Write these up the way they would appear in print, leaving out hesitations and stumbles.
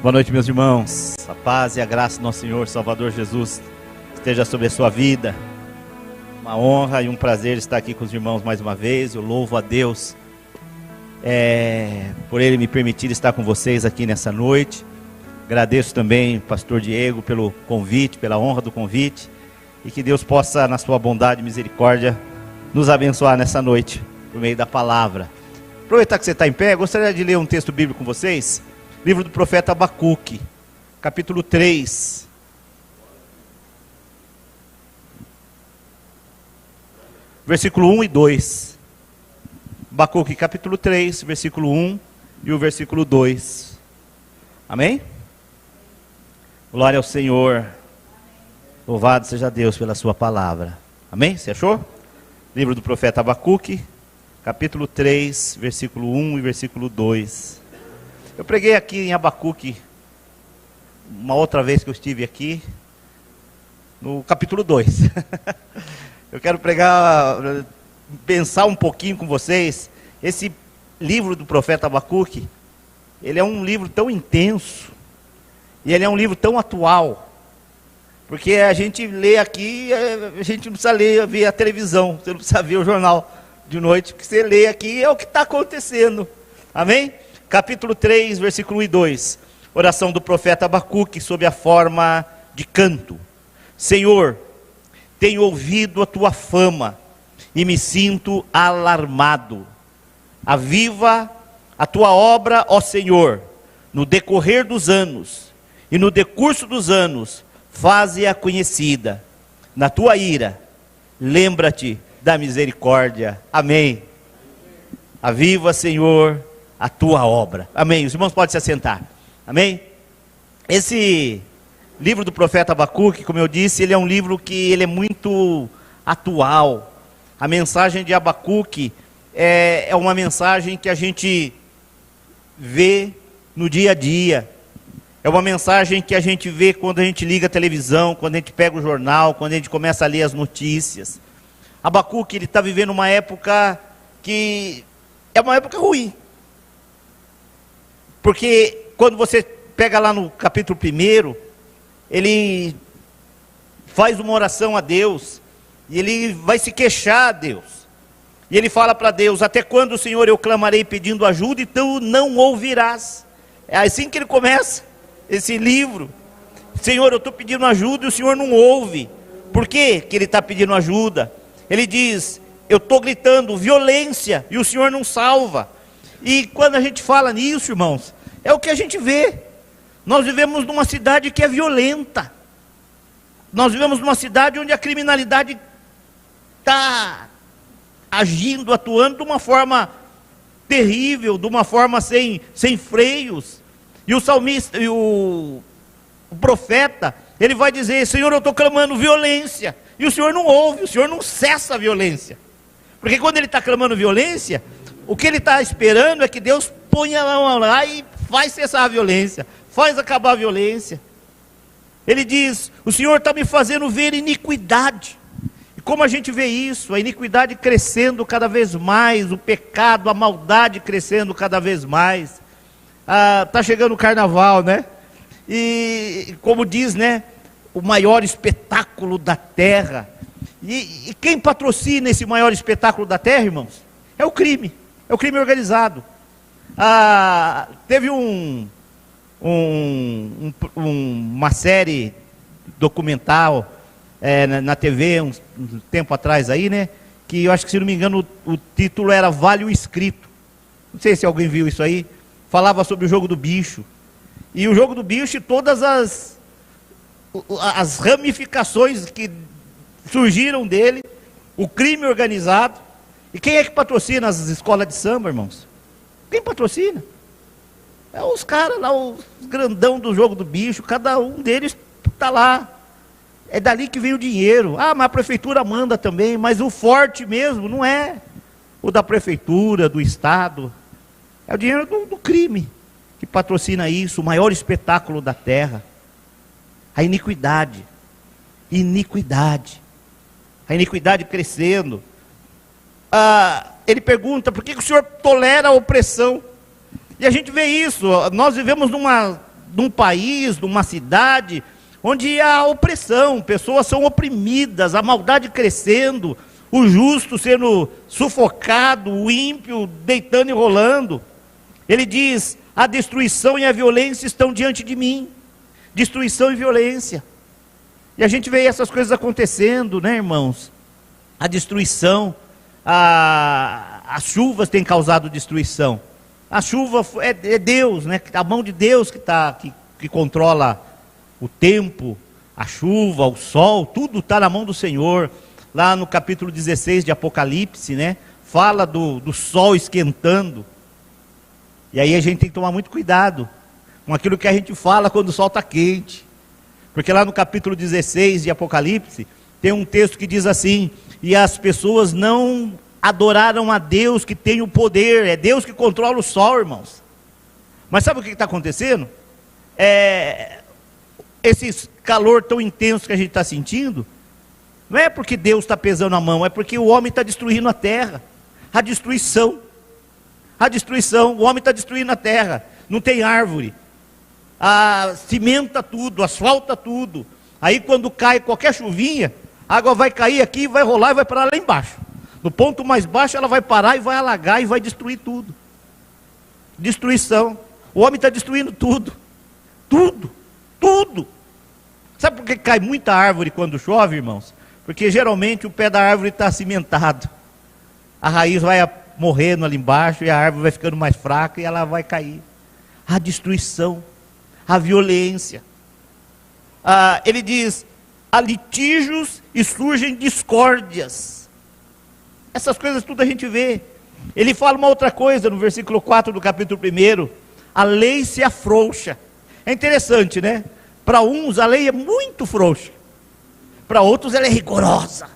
Boa noite, meus irmãos. A paz e a graça do nosso Senhor Salvador Jesus esteja sobre a sua vida. Uma honra e um prazer estar aqui com os irmãos mais uma vez. Eu louvo a Deus por Ele me permitir estar com vocês aqui nessa noite. Agradeço também, pastor Diego, pelo convite, pela honra do convite. E que Deus possa, na sua bondade e misericórdia, nos abençoar nessa noite, por meio da palavra. Aproveitar que você está em pé, gostaria de ler um texto bíblico com vocês. Livro do profeta Abacuque, capítulo 3. Versículo 1 e 2. Abacuque, capítulo 3, versículo 1 e o versículo 2. Amém? Glória ao Senhor. Louvado seja Deus pela sua palavra. Amém? Você achou? Livro do profeta Abacuque, capítulo 3, versículo 1 e versículo 2. Eu preguei aqui em Abacuque, uma outra vez que eu estive aqui, no capítulo 2. Eu quero pensar um pouquinho com vocês. Esse livro do profeta Abacuque, ele é um livro tão intenso, e ele é um livro tão atual, porque a gente lê aqui, a gente não precisa ver a televisão, você não precisa ver o jornal de noite, o que você lê aqui é o que está acontecendo. Amém? Capítulo 3, versículo 1 e 2. Oração do profeta Abacuque sob a forma de canto. Senhor, tenho ouvido a tua fama e me sinto alarmado. Aviva a tua obra, ó Senhor, no decorrer dos anos, e no decurso dos anos, faze-a conhecida. Na tua ira, lembra-te da misericórdia. Amém. Aviva, Senhor, a tua obra. Amém. Os irmãos podem se assentar. Amém. Esse livro do profeta Abacuque, como eu disse, ele é um livro que ele é muito atual. A mensagem de Abacuque é uma mensagem que a gente vê no dia a dia. É uma mensagem que a gente vê quando a gente liga a televisão, quando a gente pega o jornal, quando a gente começa a ler as notícias. Abacuque, ele está vivendo uma época que é uma época ruim. Porque quando você pega lá no capítulo 1, ele faz uma oração a Deus, e ele vai se queixar a Deus. E ele fala para Deus: até quando, Senhor, eu clamarei pedindo ajuda e tu não ouvirás? É assim que ele começa esse livro. Senhor, eu estou pedindo ajuda e o Senhor não ouve. Por que ele está pedindo ajuda? Ele diz: eu estou gritando violência e o Senhor não salva. E quando a gente fala nisso, irmãos, é o que a gente vê. Nós vivemos numa cidade que é violenta. Nós vivemos numa cidade onde a criminalidade está agindo, atuando de uma forma terrível, de uma forma sem freios. E o salmista, e o profeta, ele vai dizer: Senhor, eu estou clamando violência. E o Senhor não ouve, o Senhor não cessa a violência. Porque quando ele está clamando violência, o que ele está esperando é que Deus ponha a mão lá e faz cessar a violência, faz acabar a violência. Ele diz: o Senhor está me fazendo ver iniquidade. E como a gente vê isso, a iniquidade crescendo cada vez mais, o pecado, a maldade crescendo cada vez mais. Está chegando o carnaval, né? E como diz, né, o maior espetáculo da terra. E quem patrocina esse maior espetáculo da terra, irmãos? É o crime organizado. Teve uma série documental na TV um tempo atrás aí, né? Que eu acho que, se não me engano, o título era Vale o Escrito. Não sei se alguém viu isso aí. Falava sobre o jogo do bicho. E o jogo do bicho e todas as ramificações que surgiram dele, o crime organizado. E quem é que patrocina as escolas de samba, irmãos? Quem patrocina? É os caras lá, os grandão do jogo do bicho, cada um deles está lá. É dali que vem o dinheiro. Mas a prefeitura manda também, mas o forte mesmo não é o da prefeitura, do estado. É o dinheiro do crime que patrocina isso, o maior espetáculo da terra. A iniquidade. A iniquidade crescendo. Ele pergunta: por que o Senhor tolera a opressão? E a gente vê isso. Nós vivemos de um país, de uma cidade, onde há opressão, pessoas são oprimidas, a maldade crescendo, o justo sendo sufocado, o ímpio deitando e rolando. Ele diz: a destruição e a violência estão diante de mim. Destruição e violência. E a gente vê essas coisas acontecendo, né, irmãos? A destruição, as chuvas têm causado destruição. A chuva é Deus, né? A mão de Deus que controla o tempo, a chuva, o sol, tudo está na mão do Senhor. Lá no capítulo 16 de Apocalipse, né? Fala do sol esquentando. E aí a gente tem que tomar muito cuidado com aquilo que a gente fala quando o sol está quente. Porque lá no capítulo 16 de Apocalipse, tem um texto que diz assim: e as pessoas não adoraram a Deus que tem o poder. É Deus que controla o sol, irmãos. Mas sabe o que está acontecendo? Esse calor tão intenso que a gente está sentindo, não é porque Deus está pesando a mão, é porque o homem está destruindo a terra. A destruição, o homem está destruindo a terra. Não tem árvore, cimenta tudo, asfalta tudo. Aí quando cai qualquer chuvinha, a água vai cair aqui, vai rolar e vai parar lá embaixo. No ponto mais baixo ela vai parar e vai alagar e vai destruir tudo. Destruição. O homem está destruindo tudo. Tudo. Sabe por que cai muita árvore quando chove, irmãos? Porque geralmente o pé da árvore está cimentado. A raiz vai morrendo ali embaixo e a árvore vai ficando mais fraca e ela vai cair. A destruição, a violência. Ele diz: há litígios e surgem discórdias. Essas coisas tudo a gente vê. Ele fala uma outra coisa no versículo 4 do capítulo 1. A lei se afrouxa. É interessante, né? Para uns a lei é muito frouxa. Para outros ela é rigorosa.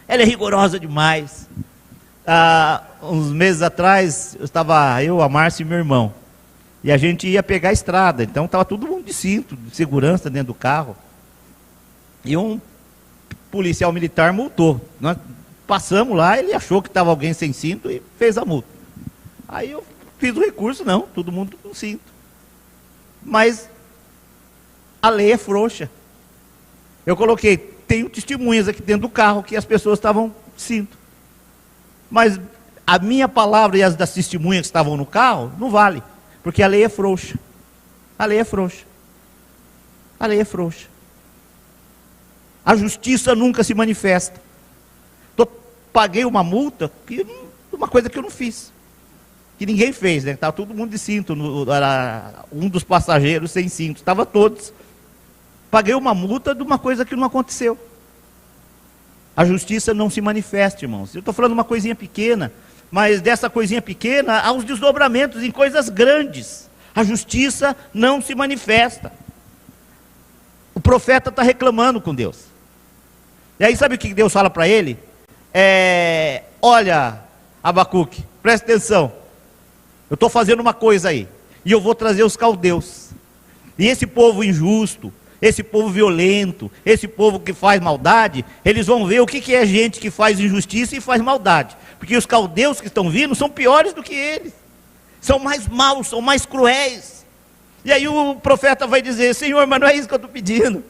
Ela é rigorosa demais. Uns meses atrás, eu, a Márcia e meu irmão. E a gente ia pegar a estrada. Então estava todo mundo de cinto, de segurança dentro do carro. E um policial militar multou. Nós passamos lá, ele achou que estava alguém sem cinto e fez a multa. Aí eu fiz o recurso, não, todo mundo com cinto. Mas a lei é frouxa. Eu coloquei, tenho testemunhas aqui dentro do carro que as pessoas estavam de cinto. Mas a minha palavra e as das testemunhas que estavam no carro, não vale. Porque a lei é frouxa. A lei é frouxa. A lei é frouxa. A justiça nunca se manifesta. Paguei uma multa, uma coisa que eu não fiz. Que ninguém fez, né? Estava todo mundo de cinto. Era um dos passageiros sem cinto. Estava todos. Paguei uma multa de uma coisa que não aconteceu. A justiça não se manifesta, irmãos. Eu estou falando uma coisinha pequena, mas dessa coisinha pequena há os desdobramentos em coisas grandes. A justiça não se manifesta. O profeta está reclamando com Deus. E aí sabe o que Deus fala para ele? Olha, Abacuque, presta atenção. Eu estou fazendo uma coisa aí. E eu vou trazer os caldeus. E esse povo injusto, esse povo violento, esse povo que faz maldade, eles vão ver o que é gente que faz injustiça e faz maldade. Porque os caldeus que estão vindo são piores do que eles. São mais maus, são mais cruéis. E aí o profeta vai dizer: Senhor, mas não é isso que eu estou pedindo.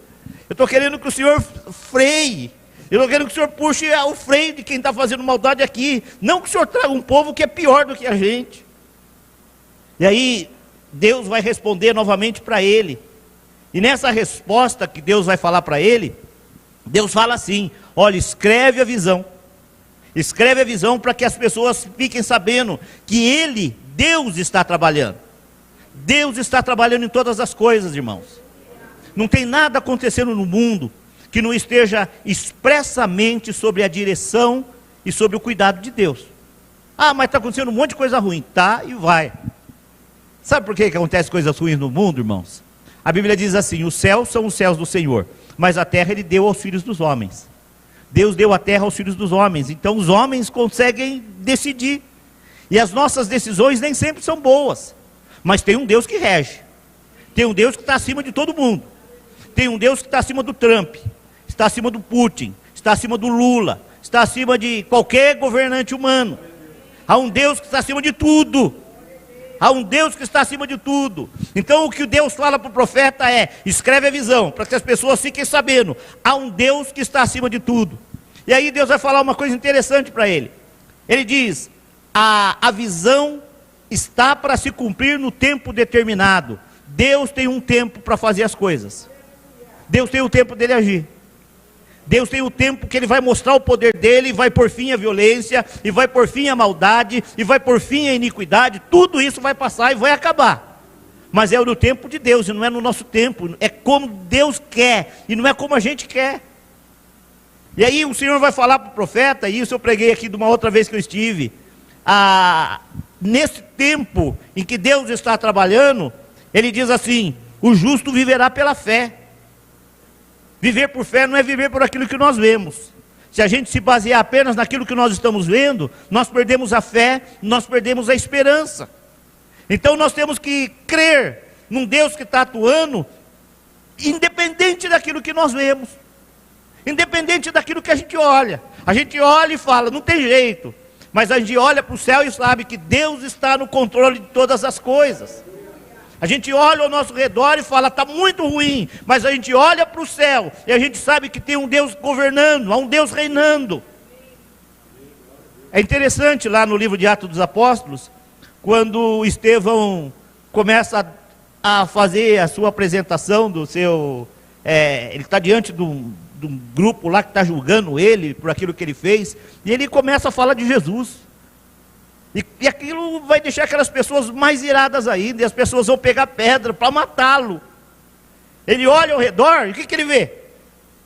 Eu estou querendo que o Senhor freie. Eu estou querendo que o Senhor puxe o freio de quem está fazendo maldade aqui. Não que o Senhor traga um povo que é pior do que a gente. E aí Deus vai responder novamente para ele. E nessa resposta que Deus vai falar para ele, Deus fala assim: olha, escreve a visão. Escreve a visão para que as pessoas fiquem sabendo que Deus está trabalhando. Deus está trabalhando em todas as coisas, irmãos. Não tem nada acontecendo no mundo que não esteja expressamente sobre a direção e sobre o cuidado de Deus. Mas está acontecendo um monte de coisa ruim. Tá, e vai. Sabe por que acontecem coisas ruins no mundo, irmãos? A Bíblia diz assim: os céus são os céus do Senhor, mas a terra Ele deu aos filhos dos homens. Deus deu a terra aos filhos dos homens. Então os homens conseguem decidir. E as nossas decisões nem sempre são boas. Mas tem um Deus que rege. Tem um Deus que está acima de todo mundo. Tem um Deus que está acima do Trump, está acima do Putin, está acima do Lula, está acima de qualquer governante humano. Há um Deus que está acima de tudo. Há um Deus que está acima de tudo. Então o que Deus fala para o profeta é: escreve a visão, para que as pessoas fiquem sabendo. Há um Deus que está acima de tudo. E aí Deus vai falar uma coisa interessante para ele. Ele diz: a visão está para se cumprir no tempo determinado. Deus tem um tempo para fazer as coisas. Deus tem o tempo dele agir. Deus tem o tempo que ele vai mostrar o poder dele, e vai por fim a violência, e vai por fim a maldade, e vai por fim a iniquidade. Tudo isso vai passar e vai acabar. Mas é no tempo de Deus, e não é no nosso tempo. É como Deus quer, e não é como a gente quer. E aí o Senhor vai falar para o profeta, e isso eu preguei aqui de uma outra vez que eu estive. Nesse tempo em que Deus está trabalhando, ele diz assim: o justo viverá pela fé. Viver por fé não é viver por aquilo que nós vemos. Se a gente se basear apenas naquilo que nós estamos vendo, nós perdemos a fé, nós perdemos a esperança. Então nós temos que crer num Deus que está atuando, independente daquilo que nós vemos, independente daquilo que a gente olha. A gente olha e fala: não tem jeito. Mas a gente olha para o céu e sabe que Deus está no controle de todas as coisas. A gente olha ao nosso redor e fala: está muito ruim. Mas a gente olha para o céu e a gente sabe que tem um Deus governando, há um Deus reinando. É interessante lá no livro de Atos dos Apóstolos, quando Estevão começa a fazer a sua apresentação do seu... ele está diante de um grupo lá que está julgando ele por aquilo que ele fez, e ele começa a falar de Jesus. E aquilo vai deixar aquelas pessoas mais iradas ainda, e as pessoas vão pegar pedra para matá-lo. Ele olha ao redor, e o que ele vê?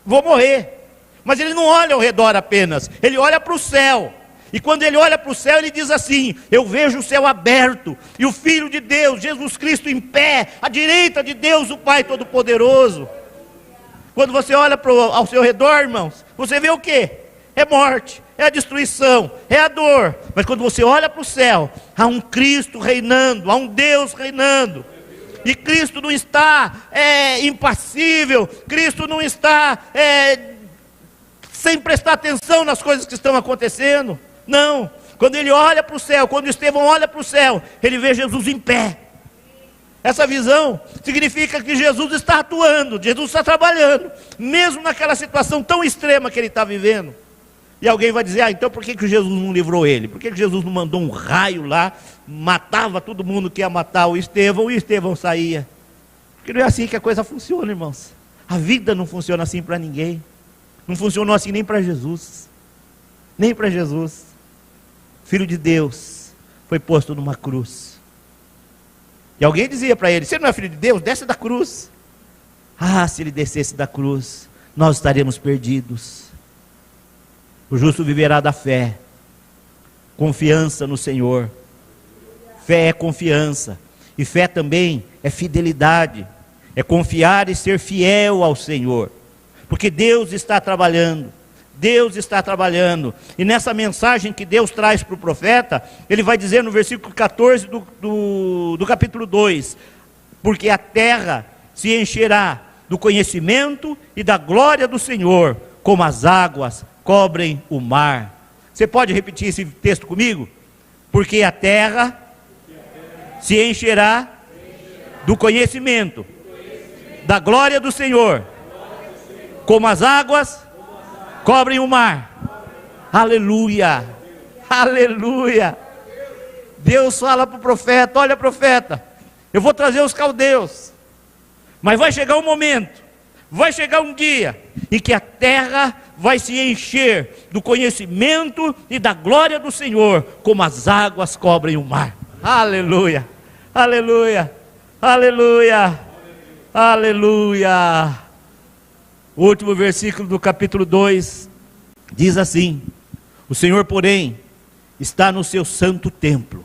Vou morrer. Mas ele não olha ao redor apenas, ele olha para o céu. E quando ele olha para o céu, ele diz assim: eu vejo o céu aberto, e o Filho de Deus, Jesus Cristo, em pé, à direita de Deus, o Pai Todo-Poderoso. Quando você olha ao seu redor, irmãos, você vê o quê? É morte, é a destruição, é a dor. Mas quando você olha para o céu, há um Cristo reinando, há um Deus reinando. E Cristo não está impassível, Cristo não está sem prestar atenção nas coisas que estão acontecendo. Não, quando ele olha para o céu, quando Estevão olha para o céu, ele vê Jesus em pé. Essa visão significa que Jesus está atuando, Jesus está trabalhando, mesmo naquela situação tão extrema que ele está vivendo. E alguém vai dizer: então por que Jesus não livrou ele? Por que Jesus não mandou um raio lá, matava todo mundo que ia matar o Estevão, e Estevão saía? Porque não é assim que a coisa funciona, irmãos. A vida não funciona assim para ninguém. Não funcionou assim nem para Jesus. Nem para Jesus. Filho de Deus foi posto numa cruz. E alguém dizia para ele: você não é filho de Deus? Desce da cruz. Ah, se ele descesse da cruz, nós estaremos perdidos. O justo viverá da fé. Confiança no Senhor. Fé é confiança. E fé também é fidelidade. É confiar e ser fiel ao Senhor. Porque Deus está trabalhando. Deus está trabalhando. E nessa mensagem que Deus traz para o profeta, ele vai dizer no versículo 14 do capítulo 2: porque a terra se encherá do conhecimento e da glória do Senhor, como as águas cobrem o mar. Você pode repetir esse texto comigo? Porque a terra se encherá do conhecimento da glória do Senhor, como as águas cobrem o mar. Aleluia, aleluia. Deus fala para o profeta: olha, profeta, eu vou trazer os caldeus, mas vai chegar um momento, vai chegar um dia em que a terra vai se encher do conhecimento e da glória do Senhor, como as águas cobrem o mar. Aleluia, aleluia, aleluia, aleluia. O último versículo do capítulo 2 diz assim: o Senhor, porém, está no seu santo templo,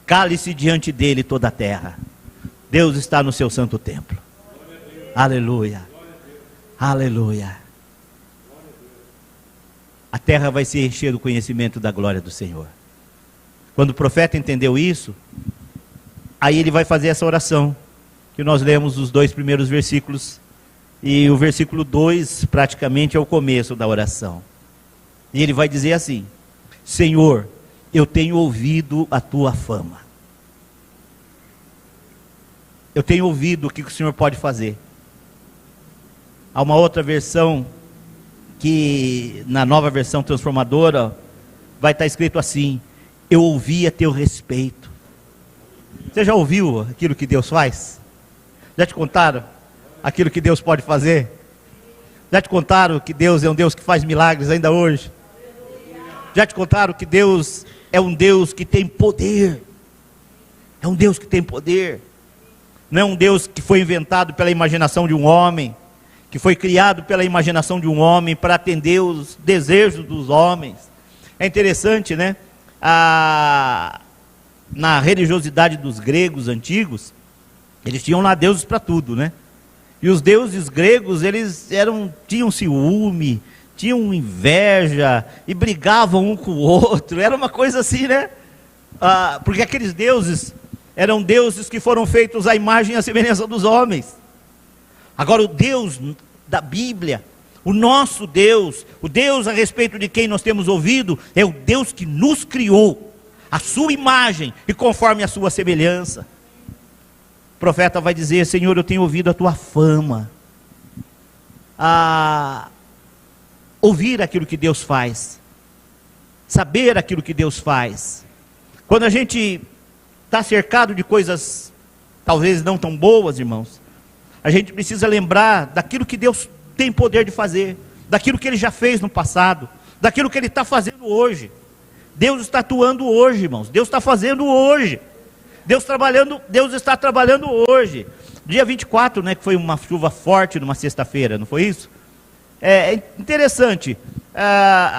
cale-se diante dele toda a terra. Deus está no seu santo templo. Aleluia, aleluia. A terra vai se encher do conhecimento da glória do Senhor. Quando o profeta entendeu isso, aí ele vai fazer essa oração, que nós lemos os 2 primeiros versículos, e o versículo 2 praticamente é o começo da oração. E ele vai dizer assim: Senhor, eu tenho ouvido a tua fama. eu tenho ouvido o que o Senhor pode fazer. Há uma outra versão, que na nova versão transformadora, vai estar escrito assim: eu ouvi a teu respeito. Você já ouviu aquilo que Deus faz? Já te contaram aquilo que Deus pode fazer? Já te contaram que Deus é um Deus que faz milagres ainda hoje? Já te contaram que Deus é um Deus que tem poder? É um Deus que tem poder. Não é um Deus que foi inventado pela imaginação de um homem, que foi criado pela imaginação de um homem para atender os desejos dos homens. É interessante, né? Na religiosidade dos gregos antigos, eles tinham lá deuses para tudo, né? E os deuses gregos, eles tinham ciúme, tinham inveja, e brigavam um com o outro. Era uma coisa assim, né? Porque aqueles deuses eram deuses que foram feitos à imagem e à semelhança dos homens. Agora o Deus da Bíblia, o nosso Deus, o Deus a respeito de quem nós temos ouvido, é o Deus que nos criou, a sua imagem e conforme a sua semelhança. O profeta vai dizer: Senhor, eu tenho ouvido a tua fama. Ouvir aquilo que Deus faz, saber aquilo que Deus faz. Quando a gente está cercado de coisas talvez não tão boas, irmãos, a gente precisa lembrar daquilo que Deus tem poder de fazer, daquilo que Ele já fez no passado, daquilo que Ele está fazendo hoje. Deus está atuando hoje, irmãos. Deus está fazendo hoje. Deus está trabalhando hoje. Dia 24, né, que foi uma chuva forte numa sexta-feira, não foi isso? É interessante.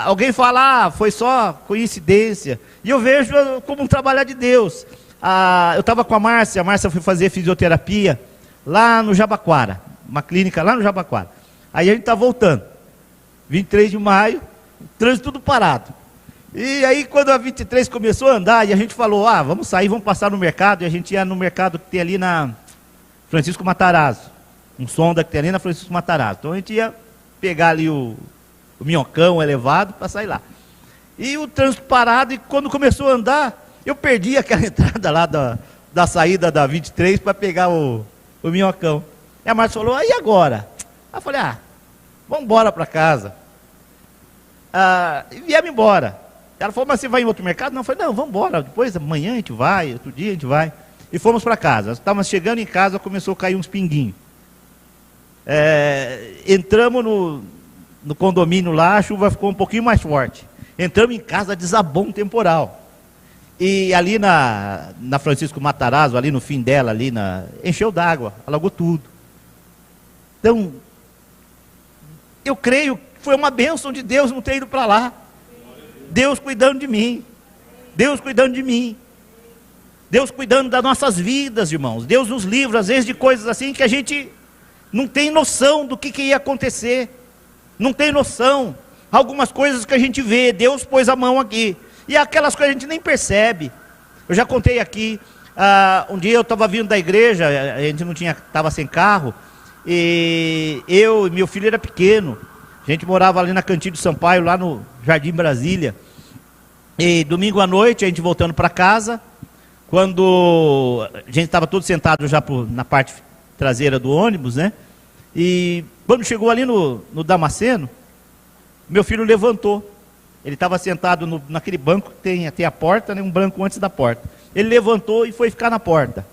Alguém fala, foi só coincidência. E eu vejo como um trabalho de Deus. Eu estava com a Márcia foi fazer fisioterapia lá no Jabaquara, uma clínica lá no Jabaquara. Aí a gente está voltando, 23 de maio, o trânsito tudo parado. E aí quando a 23 começou a andar, e a gente falou, vamos sair, vamos passar no mercado. E a gente ia no mercado que tem ali na Francisco Matarazzo, um sonda que tem ali na Francisco Matarazzo. Então a gente ia pegar ali o minhocão elevado para sair lá. E o trânsito parado, e quando começou a andar, eu perdi aquela entrada lá da saída da 23 para pegar o minhocão. E a Márcia falou, e agora? Aí eu falei, vamos embora para casa. E viemos embora. Ela falou, mas você vai em outro mercado? Não, eu falei, não, vamos embora, depois amanhã a gente vai, outro dia a gente vai. E fomos para casa. Estávamos chegando em casa, começou a cair uns pinguinhos. Entramos no condomínio lá, a chuva ficou um pouquinho mais forte. Entramos em casa, desabou um temporal. E ali na Francisco Matarazzo, ali no fim dela, encheu d'água, alagou tudo. Então, eu creio que foi uma bênção de Deus não ter ido para lá. Deus cuidando de mim. Deus cuidando de mim. Deus cuidando das nossas vidas, irmãos. Deus nos livra, às vezes, de coisas assim que a gente não tem noção do que ia acontecer. Não tem noção. Algumas coisas que a gente vê, Deus pôs a mão aqui. E aquelas coisas a gente nem percebe. Eu já contei aqui, um dia eu estava vindo da igreja, a gente estava sem carro, e eu e meu filho era pequeno. A gente morava ali na Cantinho de Sampaio, lá no Jardim Brasília. E domingo à noite, a gente voltando para casa, quando a gente estava todo sentado já na parte traseira do ônibus, né? E quando chegou ali no Damasceno, meu filho levantou. Ele estava sentado naquele banco que tem a porta, né, um banco antes da porta. Ele levantou e foi ficar na porta.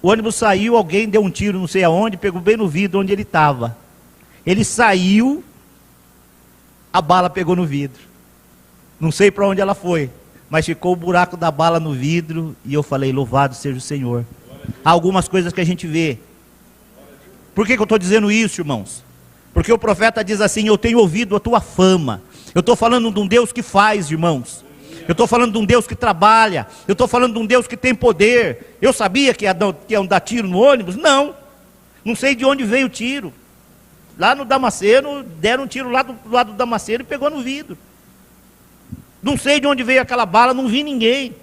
O ônibus saiu, alguém deu um tiro não sei aonde, pegou bem no vidro onde ele estava. Ele saiu, a bala pegou no vidro. Não sei para onde ela foi, mas ficou o buraco da bala no vidro, e eu falei, louvado seja o Senhor. Há algumas coisas que a gente vê. Por que eu estou dizendo isso, irmãos? Porque o profeta diz assim, eu tenho ouvido a tua fama. Eu estou falando de um Deus que faz, irmãos. Eu estou falando de um Deus que trabalha. Eu estou falando de um Deus que tem poder. Eu sabia que iam dar tiro no ônibus? Não. Não sei de onde veio o tiro. Lá no Damasceno, deram um tiro lá do lado do Damasceno e pegou no vidro. Não sei de onde veio aquela bala, não vi ninguém.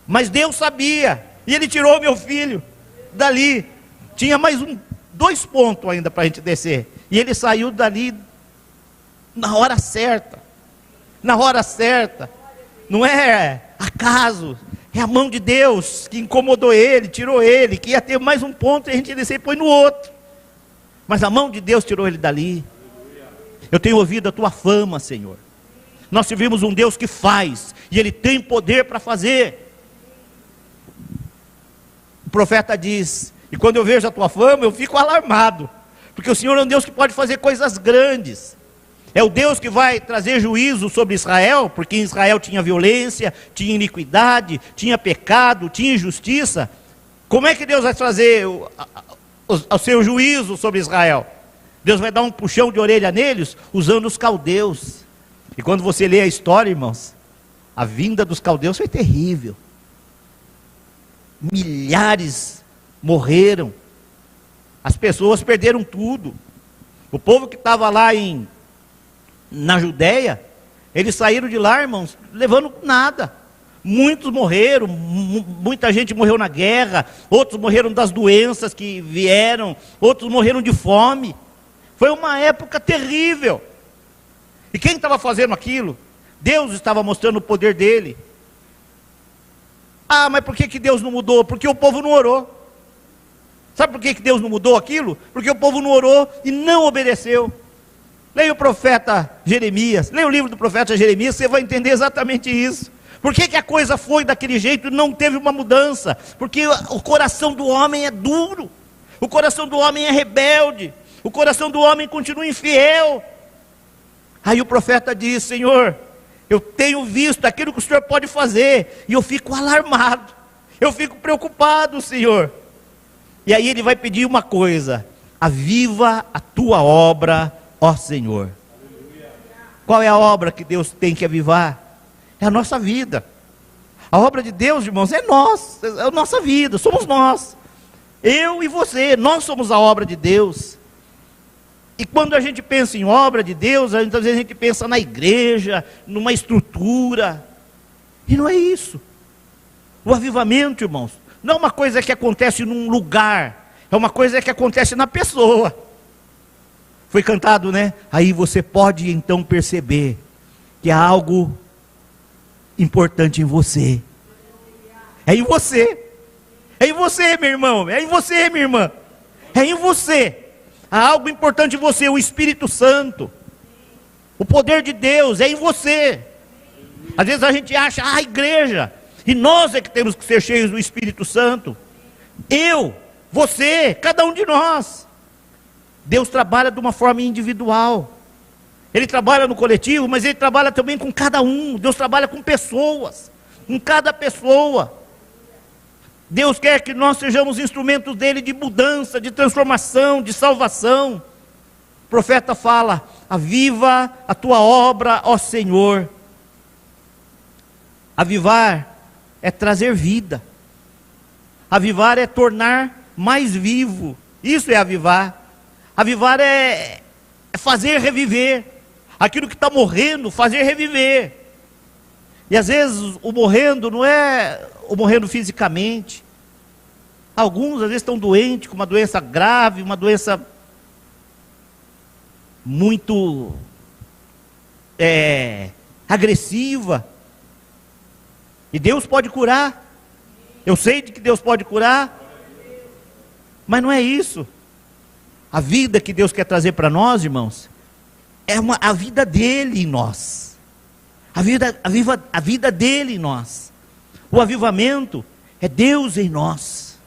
Mas Deus sabia. E Ele tirou meu filho dali. Tinha mais 2 pontos ainda para a gente descer. E ele saiu dali na hora certa. Na hora certa. Não é acaso. É a mão de Deus que incomodou ele, tirou ele, que ia ter mais um ponto e a gente descer e põe no outro. Mas a mão de Deus tirou ele dali. Eu tenho ouvido a tua fama, Senhor. Nós servimos um Deus que faz, e Ele tem poder para fazer. O profeta diz, e quando eu vejo a tua fama, eu fico alarmado, porque o Senhor é um Deus que pode fazer coisas grandes. É o Deus que vai trazer juízo sobre Israel, porque em Israel tinha violência, tinha iniquidade, tinha pecado, tinha injustiça. Como é que Deus vai trazer o seu juízo sobre Israel? Deus vai dar um puxão de orelha neles, usando os caldeus. E quando você lê a história, irmãos, a vinda dos caldeus foi terrível. Milhares morreram. As pessoas perderam tudo. O povo que estava lá na Judéia, eles saíram de lá, irmãos, levando nada. Muitos morreram, muita gente morreu na guerra, outros morreram das doenças que vieram, outros morreram de fome. Foi uma época terrível. E quem estava fazendo aquilo? Deus estava mostrando o poder dele. Ah, mas por que Deus não mudou? Porque o povo não orou. Sabe por que Deus não mudou aquilo? Porque o povo não orou e não obedeceu. Leia o profeta Jeremias, leia o livro do profeta Jeremias, você vai entender exatamente isso. Por que a coisa foi daquele jeito e não teve uma mudança? Porque o coração do homem é duro, o coração do homem é rebelde, o coração do homem continua infiel. Aí o profeta diz, Senhor, eu tenho visto aquilo que o Senhor pode fazer, e eu fico alarmado, eu fico preocupado, Senhor. E aí ele vai pedir uma coisa: aviva a tua obra, ó Senhor. Qual é a obra que Deus tem que avivar? É a nossa vida. A obra de Deus, irmãos, é nós, é a nossa vida, somos nós. Eu e você, nós somos a obra de Deus. E quando a gente pensa em obra de Deus, às vezes a gente pensa na igreja, numa estrutura. E não é isso. O avivamento, irmãos, não é uma coisa que acontece num lugar, é uma coisa que acontece na pessoa. Foi cantado, né? Aí você pode então perceber que há algo importante em você. É em você. É em você, meu irmão. É em você, minha irmã. É em você. Há algo importante em você, o Espírito Santo. O poder de Deus é em você. Às vezes a gente acha, a igreja. E nós é que temos que ser cheios do Espírito Santo. Eu, você, cada um de nós. Deus trabalha de uma forma individual. Ele trabalha no coletivo, mas Ele trabalha também com cada um. Deus trabalha com pessoas, com cada pessoa. Deus quer que nós sejamos instrumentos dEle de mudança, de transformação, de salvação. O profeta fala, aviva a tua obra, ó Senhor. Avivar é trazer vida. Avivar é tornar mais vivo. Isso é avivar. Avivar é fazer reviver. Aquilo que está morrendo, fazer reviver. E às vezes o morrendo não é o morrendo fisicamente. Alguns às vezes estão doentes, com uma doença grave, uma doença muito agressiva. E Deus pode curar. Eu sei de que Deus pode curar. Mas não é isso. A vida que Deus quer trazer para nós, irmãos, é a vida dele em nós. A vida dele em nós. O avivamento é Deus em nós.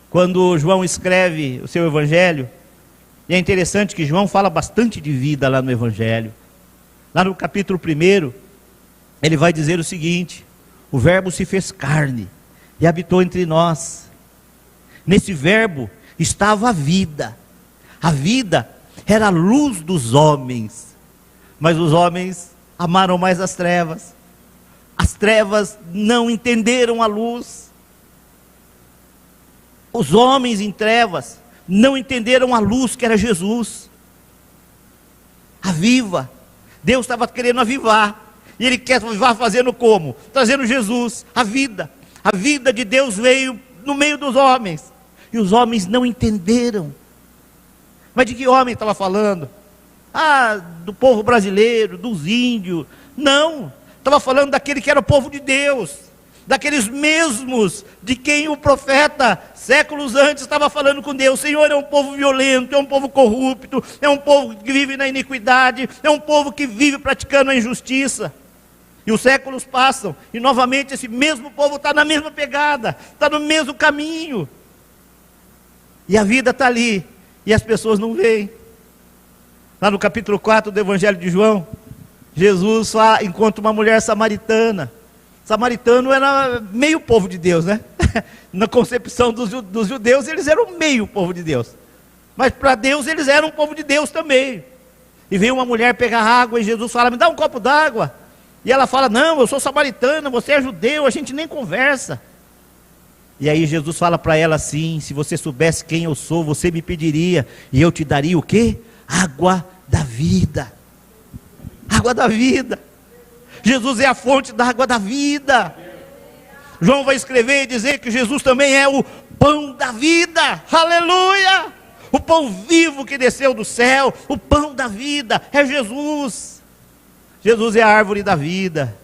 Quando João escreve o seu evangelho, e é interessante que João fala bastante de vida lá no evangelho. Lá no capítulo 1, ele vai dizer o seguinte: o verbo se fez carne e habitou entre nós. Nesse verbo estava a vida era a luz dos homens, mas os homens amaram mais as trevas não entenderam a luz. Os homens em trevas não entenderam a luz que era Jesus. Aviva. Deus estava querendo avivar, e Ele quer avivar fazendo como? Trazendo Jesus, a vida de Deus veio no meio dos homens, e os homens não entenderam. Mas de que homem estava falando? Do povo brasileiro, dos índios? Não, estava falando daquele que era o povo de Deus, daqueles mesmos de quem o profeta, séculos antes, estava falando com Deus. Senhor, é um povo violento, é um povo corrupto, é um povo que vive na iniquidade, é um povo que vive praticando a injustiça. E os séculos passam, e novamente esse mesmo povo está na mesma pegada, está no mesmo caminho. E a vida está ali, e as pessoas não veem. Lá no capítulo 4 do Evangelho de João, Jesus encontra uma mulher samaritana. Samaritano era meio povo de Deus, né? Na concepção dos judeus, eles eram meio povo de Deus. Mas para Deus, eles eram um povo de Deus também. E veio uma mulher pegar água, e Jesus fala, me dá um copo d'água. E ela fala, não, eu sou samaritana, você é judeu, a gente nem conversa. E aí Jesus fala para ela assim, se você soubesse quem eu sou, você me pediria, e eu te daria o quê? Água da vida. Água da vida. Jesus é a fonte da água da vida. João vai escrever e dizer que Jesus também é o pão da vida. Aleluia! O pão vivo que desceu do céu, o pão da vida, é Jesus. Jesus é a árvore da vida.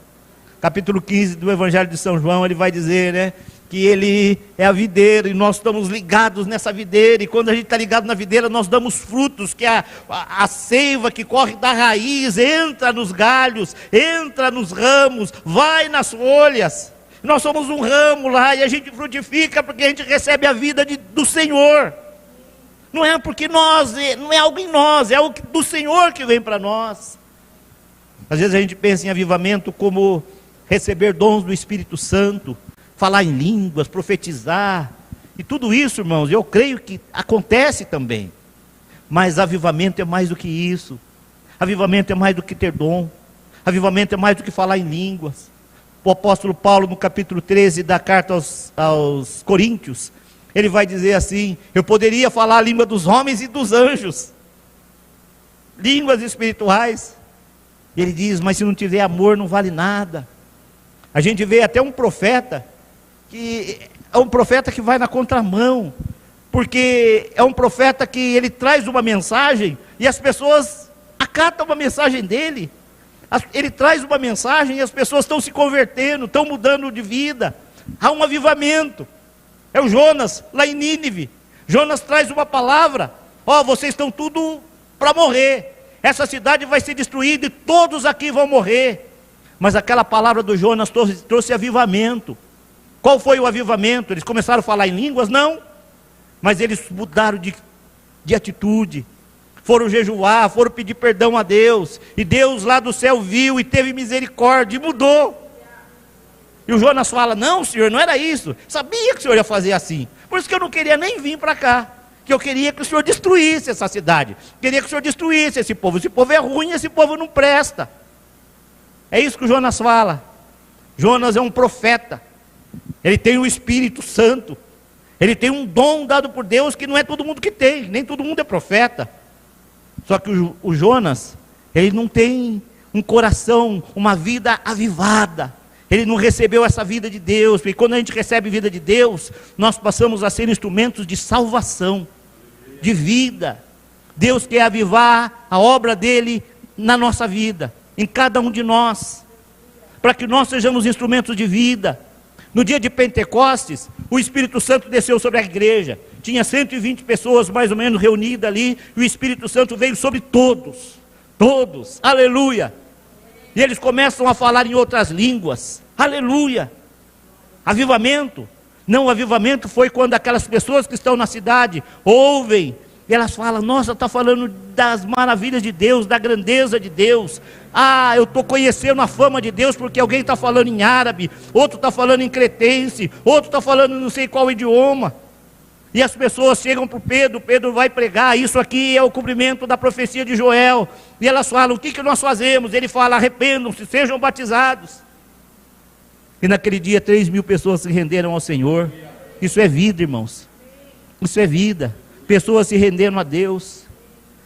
Capítulo 15 do Evangelho de São João, ele vai dizer, né, que ele é a videira, e nós estamos ligados nessa videira, e quando a gente está ligado na videira, nós damos frutos, que a seiva que corre da raiz, entra nos galhos, entra nos ramos, vai nas folhas. Nós somos um ramo lá, e a gente frutifica, porque a gente recebe a vida do Senhor. Não é porque não é algo em nós, é algo do Senhor que vem para nós. Às vezes a gente pensa em avivamento como receber dons do Espírito Santo, falar em línguas, profetizar, e tudo isso, irmãos, eu creio que acontece também. Mas avivamento é mais do que isso. Avivamento é mais do que ter dom. Avivamento é mais do que falar em línguas. O apóstolo Paulo, no capítulo 13 da carta aos Coríntios, ele vai dizer assim, eu poderia falar a língua dos homens e dos anjos, línguas espirituais. Ele diz, mas se não tiver amor não vale nada. A gente vê até um profeta, que é um profeta que vai na contramão, porque é um profeta que ele traz uma mensagem, e as pessoas acatam a mensagem dele. Ele traz uma mensagem, e as pessoas estão se convertendo, estão mudando de vida. Há um avivamento. É o Jonas, lá em Nínive. Jonas traz uma palavra, vocês estão tudo para morrer. Essa cidade vai ser destruída e todos aqui vão morrer. Mas aquela palavra do Jonas trouxe avivamento. Qual foi o avivamento? Eles começaram a falar em línguas? Não. Mas eles mudaram de atitude. Foram jejuar, foram pedir perdão a Deus. E Deus lá do céu viu e teve misericórdia e mudou. E o Jonas fala, não, Senhor, não era isso. Sabia que o Senhor ia fazer assim. Por isso que eu não queria nem vir para cá. Que eu queria que o Senhor destruísse essa cidade. Queria que o Senhor destruísse esse povo. Esse povo é ruim, esse povo não presta. É isso que o Jonas fala. Jonas é um profeta. Ele tem o Espírito Santo. Ele tem um dom dado por Deus que não é todo mundo que tem. Nem todo mundo é profeta. Só que o Jonas, ele não tem um coração, uma vida avivada. Ele não recebeu essa vida de Deus. Porque quando a gente recebe vida de Deus, nós passamos a ser instrumentos de salvação, de vida. Deus quer avivar a obra dele na nossa vida, em cada um de nós, para que nós sejamos instrumentos de vida. No dia de Pentecostes, o Espírito Santo desceu sobre a igreja. Tinha 120 pessoas mais ou menos reunidas ali, e o Espírito Santo veio sobre todos. Todos, aleluia. E eles começam a falar em outras línguas, aleluia. Avivamento. Não, o avivamento foi quando aquelas pessoas que estão na cidade ouvem, e elas falam, nossa, está falando das maravilhas de Deus, da grandeza de Deus. Eu estou conhecendo a fama de Deus porque alguém está falando em árabe, outro está falando em cretense, outro está falando não sei qual idioma. E as pessoas chegam para o Pedro, Pedro vai pregar, isso aqui é o cumprimento da profecia de Joel. E elas falam, o que nós fazemos? Ele fala, arrependam-se, sejam batizados. E naquele dia 3.000 pessoas se renderam ao Senhor. Isso é vida, irmãos. Isso é vida. Pessoas se rendendo a Deus,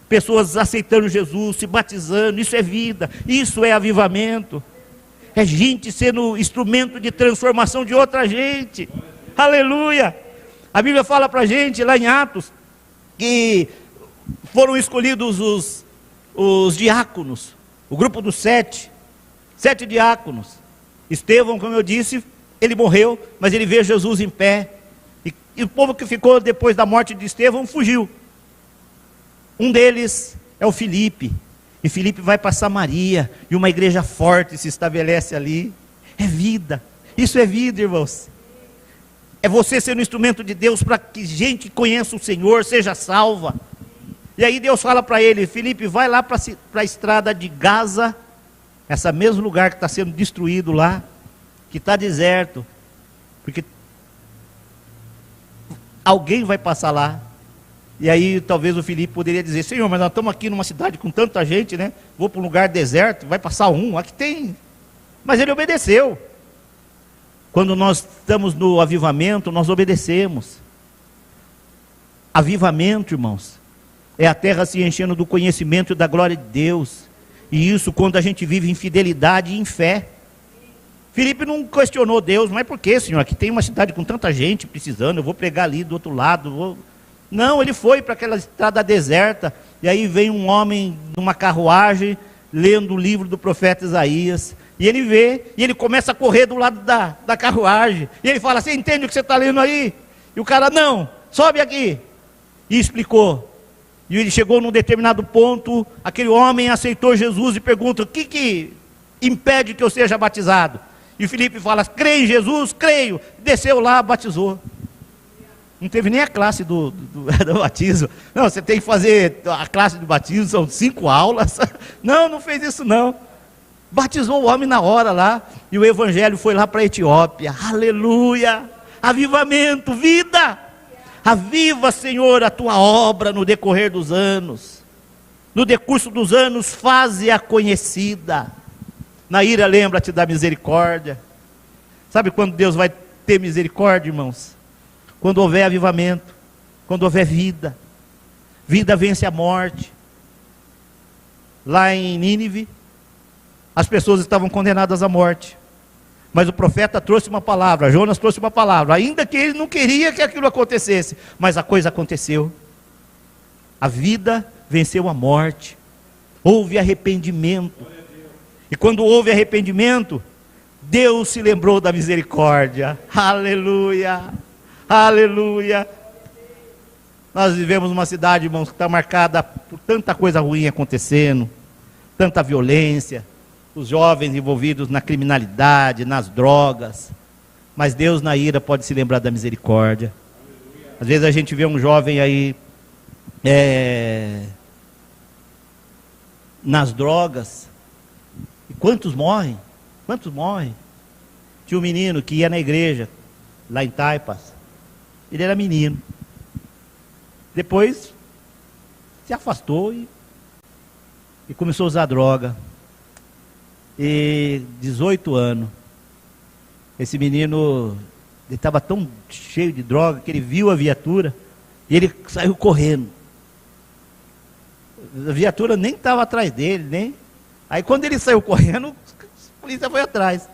pessoas aceitando Jesus, se batizando, isso é vida, isso é avivamento, é gente sendo instrumento de transformação de outra gente, aleluia. A Bíblia fala para a gente lá em Atos, que foram escolhidos os diáconos, o grupo dos 7 diáconos. Estevão, como eu disse, ele morreu, mas ele vê Jesus em pé. E o povo que ficou depois da morte de Estevão fugiu. Um deles é o Filipe. E Filipe vai para Samaria. E uma igreja forte se estabelece ali. É vida. Isso é vida, irmãos. É você ser um instrumento de Deus para que gente conheça o Senhor, seja salva. E aí Deus fala para ele: Filipe, vai lá para a estrada de Gaza, esse mesmo lugar que está sendo destruído lá, que está deserto, porque alguém vai passar lá. E aí talvez o Filipe poderia dizer: Senhor, mas nós estamos aqui numa cidade com tanta gente, né? Vou para um lugar deserto, vai passar um, aqui tem. Mas ele obedeceu. Quando nós estamos no avivamento, nós obedecemos. Avivamento, irmãos, é a terra se enchendo do conhecimento e da glória de Deus. E isso quando a gente vive em fidelidade e em fé. Filipe não questionou Deus: mas por que, Senhor? Aqui tem uma cidade com tanta gente precisando, eu vou pregar ali do outro lado. Não, ele foi para aquela estrada deserta. E aí vem um homem numa carruagem, lendo o livro do profeta Isaías. E ele vê, e ele começa a correr do lado da carruagem. E ele fala: você entende o que você está lendo aí? E o cara: não, sobe aqui. E explicou. E ele chegou num determinado ponto, aquele homem aceitou Jesus e pergunta: o que impede que eu seja batizado? E o Filipe fala: crê em Jesus? Creio. Desceu lá, batizou. Não teve nem a classe do batismo. Não, você tem que fazer a classe do batismo, são 5 aulas. Não fez isso não. Batizou o homem na hora lá, e o evangelho foi lá para a Etiópia. Aleluia! Avivamento, vida! Aviva, Senhor, a tua obra no decorrer dos anos. No decurso dos anos, faze-a conhecida. Naíra, lembra-te da misericórdia. Sabe quando Deus vai ter misericórdia, irmãos? Quando houver avivamento, quando houver vida. Vida vence a morte. Lá em Nínive, as pessoas estavam condenadas à morte. Mas o profeta trouxe uma palavra, Jonas trouxe uma palavra, ainda que ele não queria que aquilo acontecesse, mas a coisa aconteceu. A vida venceu a morte. Houve arrependimento. E quando houve arrependimento, Deus se lembrou da misericórdia. Aleluia! Aleluia! Nós vivemos numa cidade, irmãos, que está marcada por tanta coisa ruim acontecendo, tanta violência, os jovens envolvidos na criminalidade, nas drogas. Mas Deus na ira pode se lembrar da misericórdia. Às vezes a gente vê um jovem aí nas drogas. E quantos morrem? Quantos morrem? Tinha um menino que ia na igreja, lá em Taipas. Ele era menino. Depois se afastou e começou a usar droga. E 18 anos. Esse menino, ele estava tão cheio de droga que ele viu a viatura e ele saiu correndo. A viatura nem estava atrás dele, nem. Aí quando ele saiu correndo, a polícia foi atrás.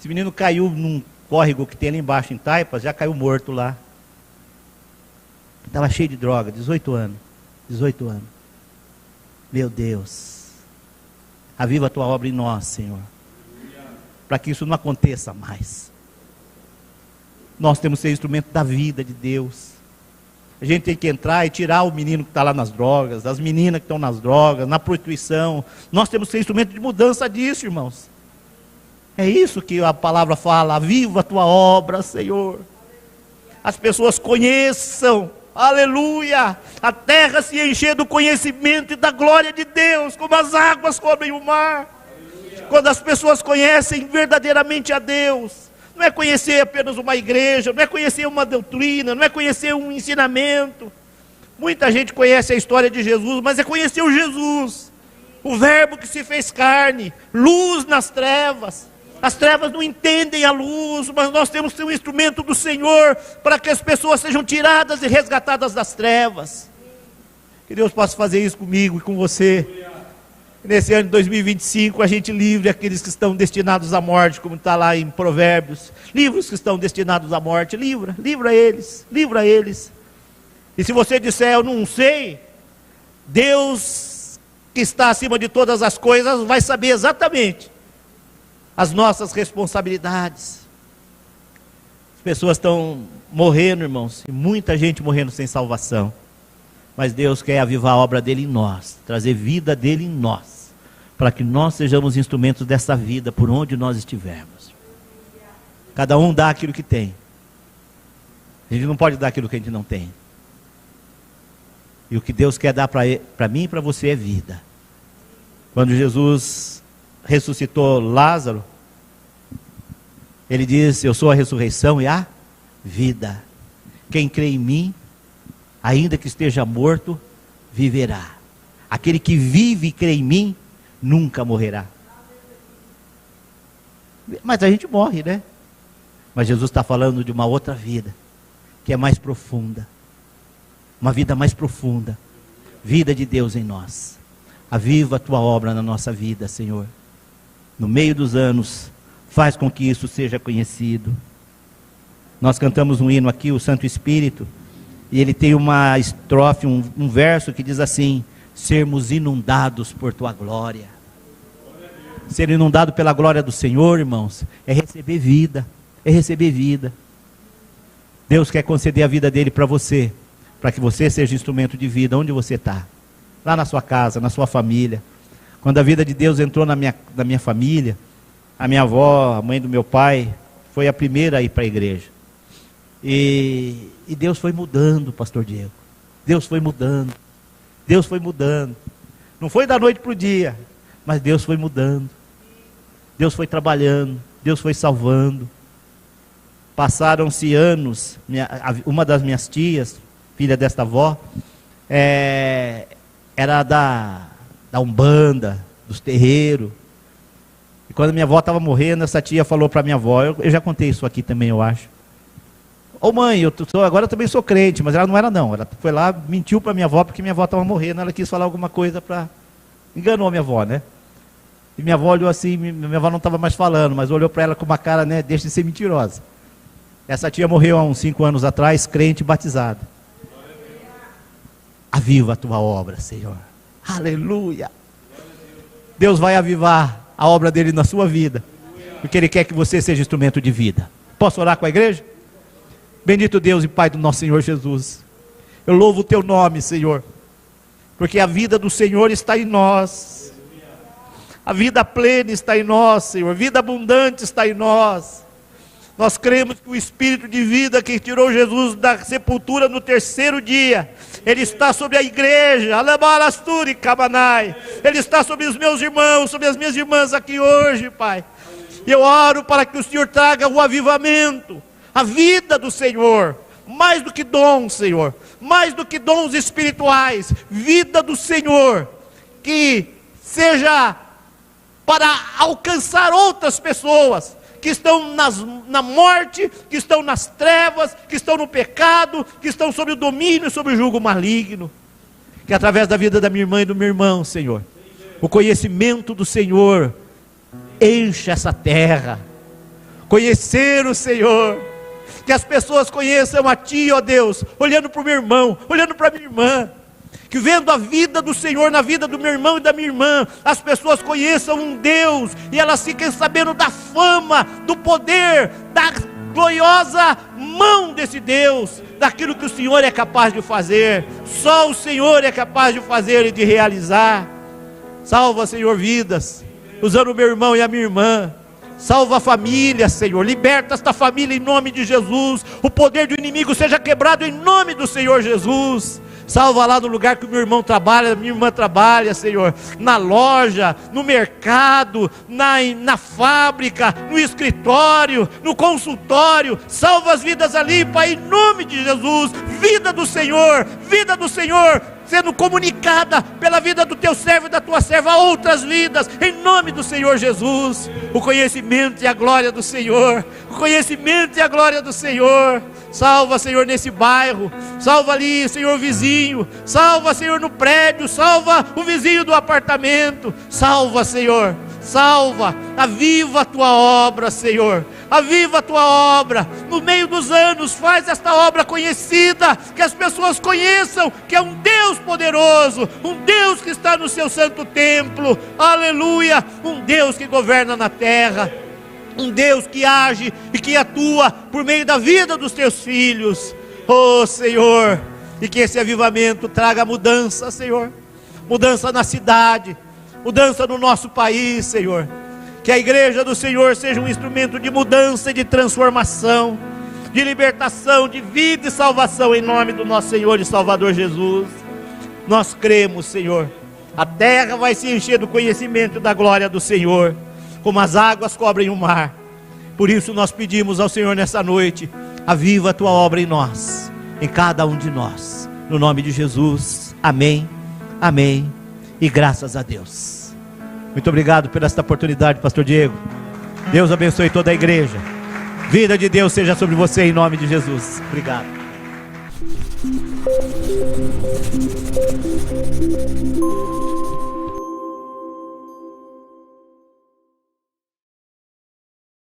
Esse menino caiu num córrego que tem ali embaixo em Taipas, já caiu morto lá. Estava cheio de droga, 18 anos. 18 anos. Meu Deus. Aviva a tua obra em nós, Senhor. Para que isso não aconteça mais. Nós temos que ser instrumento da vida de Deus. A gente tem que entrar e tirar o menino que está lá nas drogas, as meninas que estão nas drogas, na prostituição. Nós temos que ser instrumento de mudança disso, irmãos. É isso que a palavra fala. Aviva a tua obra, Senhor. As pessoas conheçam. Aleluia, a terra se encher do conhecimento e da glória de Deus, como as águas cobrem o mar. Aleluia. Quando as pessoas conhecem verdadeiramente a Deus, não é conhecer apenas uma igreja, não é conhecer uma doutrina, não é conhecer um ensinamento. Muita gente conhece a história de Jesus, mas é conhecer o Jesus, o verbo que se fez carne, luz nas trevas. As trevas não entendem a luz, mas nós temos que ser um instrumento do Senhor para que as pessoas sejam tiradas e resgatadas das trevas. Que Deus possa fazer isso comigo e com você. Nesse ano de 2025 a gente livre aqueles que estão destinados à morte, como está lá em Provérbios. Livra os que estão destinados à morte, livra eles, livra eles. E se você disser eu não sei, Deus que está acima de todas as coisas vai saber exatamente as nossas responsabilidades. pessoas estão morrendo, irmãos, e muita gente morrendo sem salvação. Mas Deus quer avivar a obra dele em nós, trazer vida dele em nós, para que nós sejamos instrumentos dessa vida por onde nós estivermos. Cada um dá aquilo que tem. A gente não pode dar aquilo que a gente não tem. E o que Deus quer dar para mim e para você é vida. Quando Jesus ressuscitou Lázaro, ele diz: eu sou a ressurreição e a vida. Quem crê em mim, ainda que esteja morto, viverá. Aquele que vive e crê em mim, nunca morrerá. Mas a gente morre, né? Mas Jesus está falando de uma outra vida, que é mais profunda. Uma vida mais profunda. Vida de Deus em nós. Aviva a tua obra na nossa vida, Senhor. No meio dos anos, faz com que isso seja conhecido. Nós cantamos um hino aqui, o Santo Espírito, e ele tem uma estrofe, um verso que diz assim: sermos inundados por tua glória. Ser inundado pela glória do Senhor, irmãos, é receber vida, é receber vida. Deus quer conceder a vida dele para você, para que você seja instrumento de vida onde você está, lá na sua casa, na sua família. Quando a vida de Deus entrou na minha família, a minha avó, a mãe do meu pai, foi a primeira a ir para a igreja. E Deus foi mudando, pastor Diego. Deus foi mudando. Deus foi mudando. Não foi da noite para o dia, mas Deus foi mudando. Deus foi trabalhando. Deus foi salvando. Passaram-se anos. Uma das minhas tias, filha desta avó, era da Umbanda, dos terreiros. E quando minha avó estava morrendo, essa tia falou para minha avó, eu já contei isso aqui também, eu acho: ô mãe, agora eu também sou crente. Mas ela não era não, ela foi lá, mentiu para minha avó, porque minha avó estava morrendo, ela quis falar alguma coisa para... enganou a minha avó, né? E minha avó olhou assim, minha avó não estava mais falando, mas olhou para ela com uma cara, né, deixa de ser mentirosa. Essa tia morreu há uns 5 anos atrás, crente e batizada. Aviva a tua obra, Senhor. Aleluia. Deus vai avivar a obra dele na sua vida, porque ele quer que você seja instrumento de vida. Posso orar com a igreja? Bendito Deus e Pai do nosso Senhor Jesus, eu louvo o teu nome, Senhor, porque a vida do Senhor está em nós, a vida plena está em nós, Senhor, vida abundante está em nós. Nós cremos que o Espírito de vida que tirou Jesus da sepultura no 3º dia, ele está sobre a igreja, ele está sobre os meus irmãos, sobre as minhas irmãs aqui hoje, Pai. E eu oro para que o Senhor traga o avivamento, a vida do Senhor, mais do que dons, Senhor, mais do que dons espirituais, vida do Senhor, que seja para alcançar outras pessoas, que estão na morte, que estão nas trevas, que estão no pecado, que estão sob o domínio, sob o jugo maligno. Que através da vida da minha irmã e do meu irmão, Senhor, o conhecimento do Senhor encha essa terra. Conhecer o Senhor, que as pessoas conheçam a Ti, ó Deus, olhando para o meu irmão, olhando para a minha irmã. Que vendo a vida do Senhor na vida do meu irmão e da minha irmã, as pessoas conheçam um Deus, e elas fiquem sabendo da fama, do poder, da gloriosa mão desse Deus, daquilo que o Senhor é capaz de fazer. Só o Senhor é capaz de fazer e de realizar. Salva, Senhor, vidas, usando o meu irmão e a minha irmã. Salva a família, Senhor, liberta esta família em nome de Jesus. O poder do inimigo seja quebrado em nome do Senhor Jesus. Salva lá no lugar que o meu irmão trabalha, minha irmã trabalha, Senhor, na loja, no mercado, na fábrica, no escritório, no consultório. Salva as vidas ali, Pai, em nome de Jesus. Vida do Senhor sendo comunicada pela vida do teu servo e da tua serva a outras vidas, em nome do Senhor Jesus. O conhecimento e a glória do Senhor, o conhecimento e a glória do Senhor. Salva, Senhor, nesse bairro, salva ali, Senhor, vizinho, salva, Senhor, no prédio, salva o vizinho do apartamento, salva, Senhor, salva, aviva a tua obra, Senhor, aviva a tua obra, no meio dos anos, faz esta obra conhecida, que as pessoas conheçam que é um Deus poderoso, um Deus que está no seu santo templo, aleluia, um Deus que governa na terra. um Deus que age e que atua por meio da vida dos teus filhos, oh Senhor, e que esse avivamento traga mudança, Senhor, mudança na cidade, mudança no nosso país, Senhor, que a igreja do Senhor seja um instrumento de mudança e de transformação, de libertação, de vida e salvação, em nome do nosso Senhor e Salvador Jesus. Nós cremos, Senhor, a terra vai se encher do conhecimento da glória do Senhor, como as águas cobrem o mar. Por isso nós pedimos ao Senhor nessa noite: aviva a tua obra em nós, em cada um de nós, no nome de Jesus, amém, amém, e graças a Deus. Muito obrigado por esta oportunidade, pastor Diego. Deus abençoe toda a igreja, vida de Deus seja sobre você, em nome de Jesus. Obrigado.